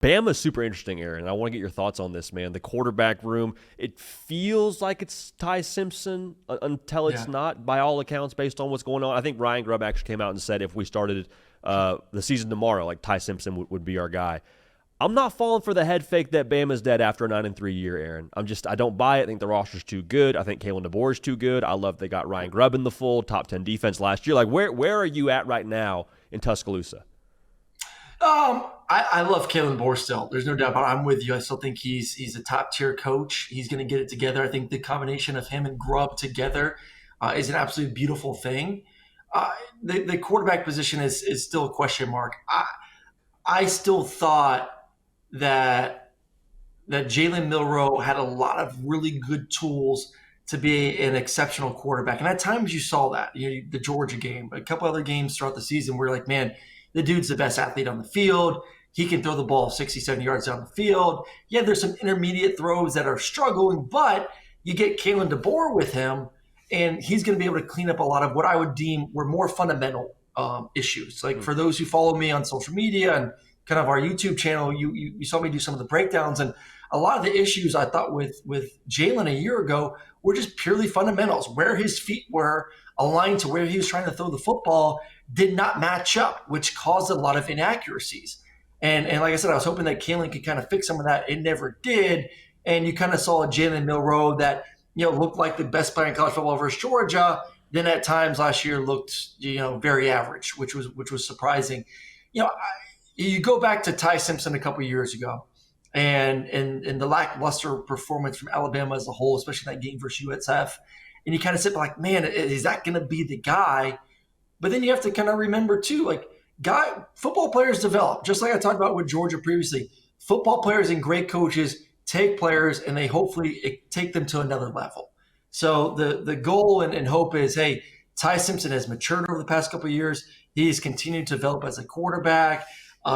Bama's super interesting, Aaron. I want to get your thoughts on this, man. The quarterback room, it feels like it's Ty Simpson until it's Yeah. not, by all accounts, based on what's going on. I think Ryan Grubb actually came out and said if we started the season tomorrow, like Ty Simpson would be our guy. I'm not falling for the head fake that Bama's dead after a 9-3 year, Aaron. I don't buy it. I think the roster's too good. I think Kalen DeBoer is too good. I love they got Ryan Grubb in the fold, top 10 defense last year. Like, where are you at right now in Tuscaloosa? I love Kalen DeBoer still. There's no doubt about it. I'm with you. I still think he's a top tier coach. He's going to get it together. I think the combination of him and Grubb together is an absolutely beautiful thing. The quarterback position is still a question mark. I still thought that Jalen Milroe had a lot of really good tools to be an exceptional quarterback. And at times you saw that, the Georgia game, a couple other games throughout the season where like, man, the dude's the best athlete on the field. He can throw the ball 60, 70 yards down the field. Yeah, there's some intermediate throws that are struggling, but you get Kalen DeBoer with him, and he's going to be able to clean up a lot of what I would deem were more fundamental issues. Like for those who follow me on social media and kind of our YouTube channel, you saw me do some of the breakdowns, and a lot of the issues I thought with Jalen a year ago were just purely fundamentals. Where his feet were aligned to where he was trying to throw the football did not match up, which caused a lot of inaccuracies. And like I said, I was hoping that Kalen could kind of fix some of that. It never did. And you kind of saw a Jalen Milroe that, looked like the best player in college football versus Georgia. Then at times last year looked, very average, which was surprising. You go back to Ty Simpson a couple years ago, and the lackluster performance from Alabama as a whole, especially that game versus USF. And you kind of sit like, man, is that going to be the guy? But then you have to kind of remember too, like football players develop, just like I talked about with Georgia previously. Football players and great coaches take players and they hopefully take them to another level. So the goal and hope is, hey, Ty Simpson has matured over the past couple of years. He's continued to develop as a quarterback.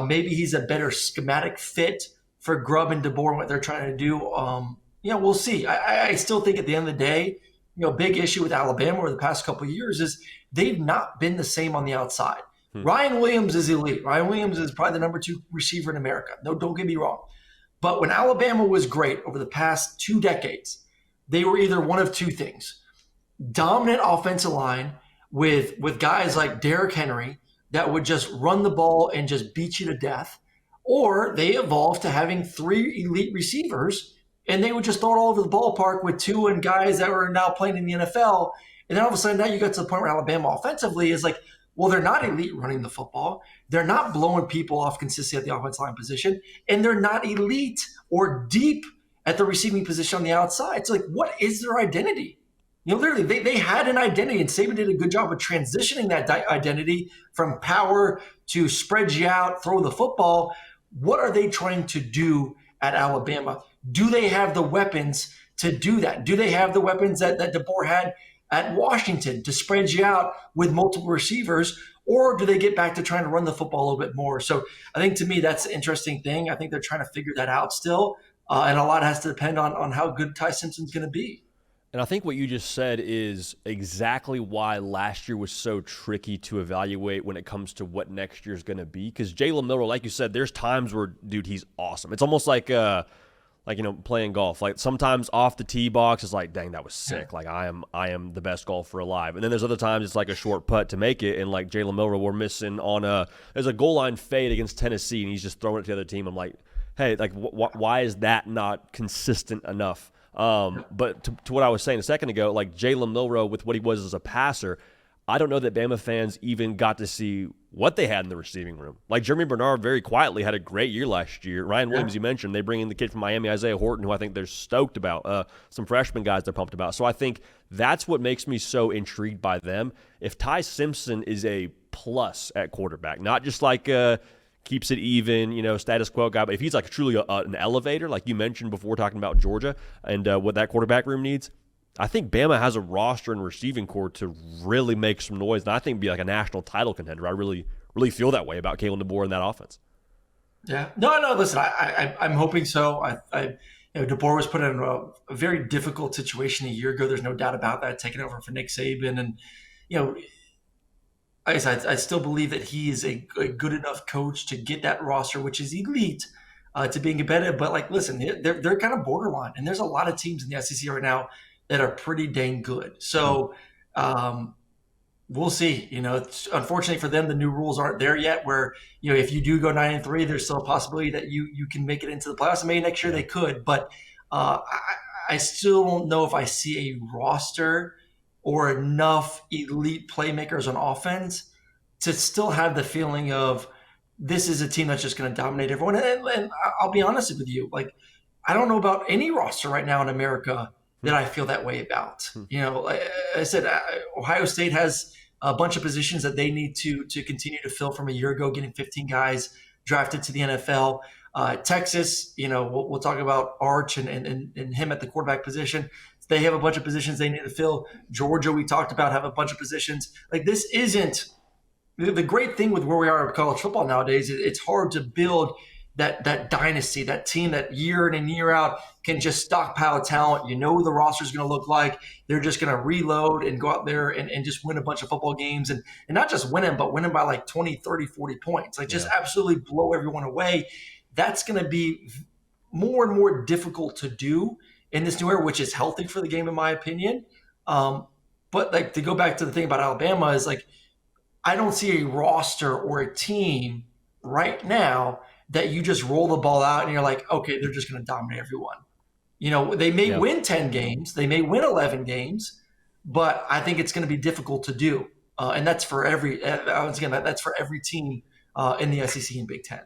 Maybe he's a better schematic fit for Grubb and DeBoer and what they're trying to do. We'll see. I still think at the end of the day, big issue with Alabama over the past couple of years is they've not been the same on the outside. Ryan Williams is elite. Ryan Williams is probably the number 2 receiver in America. No, don't get me wrong. But when Alabama was great over the past 2 decades, they were either one of 2 things. Dominant offensive line with guys like Derrick Henry that would just run the ball and just beat you to death. Or they evolved to having 3 elite receivers and they would just throw it all over the ballpark with 2 and guys that were now playing in the NFL. And then all of a sudden now you got to the point where Alabama offensively is like, well, they're not elite running the football. They're not blowing people off consistently at the offensive line position. And they're not elite or deep at the receiving position on the outside. It's like, what is their identity? Literally, they had an identity, and Saban did a good job of transitioning that identity from power to spread you out, throw the football. What are they trying to do at Alabama? Do they have the weapons to do that? Do they have the weapons that DeBoer had at Washington to spread you out with multiple receivers? Or do they get back to trying to run the football a little bit more? So I think to me, that's an interesting thing. I think they're trying to figure that out still. And a lot has to depend on how good Ty Simpson's going to be. And I think what you just said is exactly why last year was so tricky to evaluate when it comes to what next year's going to be. Because Jalen Milroe, like you said, there's times where, dude, he's awesome. It's almost like playing golf. Like sometimes off the tee box, it's like, dang, that was sick. Like I am the best golfer alive. And then there's other times it's like a short putt to make it. And like Jalen Milroe, we're missing on there's a goal line fade against Tennessee, and he's just throwing it to the other team. I'm like, hey, like why is that not consistent enough? But to what I was saying a second ago, like Jalen Milroe with what he was as a passer, I don't know that Bama fans even got to see what they had in the receiving room. Like Jeremy Bernard very quietly had a great year last year. Ryan Williams, you mentioned, they bring in the kid from Miami, Isaiah Horton, who I think they're stoked about. Some freshman guys they're pumped about. So I think that's what makes me so intrigued by them. If Ty Simpson is a plus at quarterback, not just like keeps it even, status quo guy. But if he's like truly an elevator, like you mentioned before talking about Georgia and what that quarterback room needs, I think Bama has a roster and receiving core to really make some noise, and I think be like a national title contender. I really, really feel that way about Kalen DeBoer and that offense. Yeah. No, listen, I'm hoping so. DeBoer was put in a very difficult situation a year ago. There's no doubt about that, taking over for Nick Saban. And, I still believe that he is a good enough coach to get that roster, which is elite, to being competitive. But like, listen, they're kind of borderline, and there's a lot of teams in the SEC right now that are pretty dang good. So we'll see. It's unfortunately for them, the new rules aren't there yet. Where if you do go 9-3, there's still a possibility that you can make it into the playoffs. And maybe next year they could, but I still don't know if I see a roster or enough elite playmakers on offense to still have the feeling of this is a team that's just going to dominate everyone. And I'll be honest with you, like I don't know about any roster right now in America that I feel that way about. Like I said, Ohio State has a bunch of positions that they need to continue to fill from a year ago, getting 15 guys drafted to the NFL. Texas, we'll talk about Arch and him at the quarterback position. They have a bunch of positions they need to fill. Georgia, we talked about, have a bunch of positions. Like this isn't the great thing with where we are in college football nowadays. It's hard to build that dynasty, that team that year in and year out can just stockpile talent. The roster is going to look like. They're just going to reload and go out there and just win a bunch of football games and not just win them, but win them by like 20, 30, 40 points. Like just absolutely blow everyone away. That's going to be more and more difficult to do in this new era, which is healthy for the game, in my opinion. But like to go back to the thing about Alabama is like, I don't see a roster or a team right now that you just roll the ball out and you're like, okay, they're just going to dominate everyone. They may win 10 games, they may win 11 games, but I think it's going to be difficult to do. And that's for every, once again, that's for every team in the SEC and Big Ten.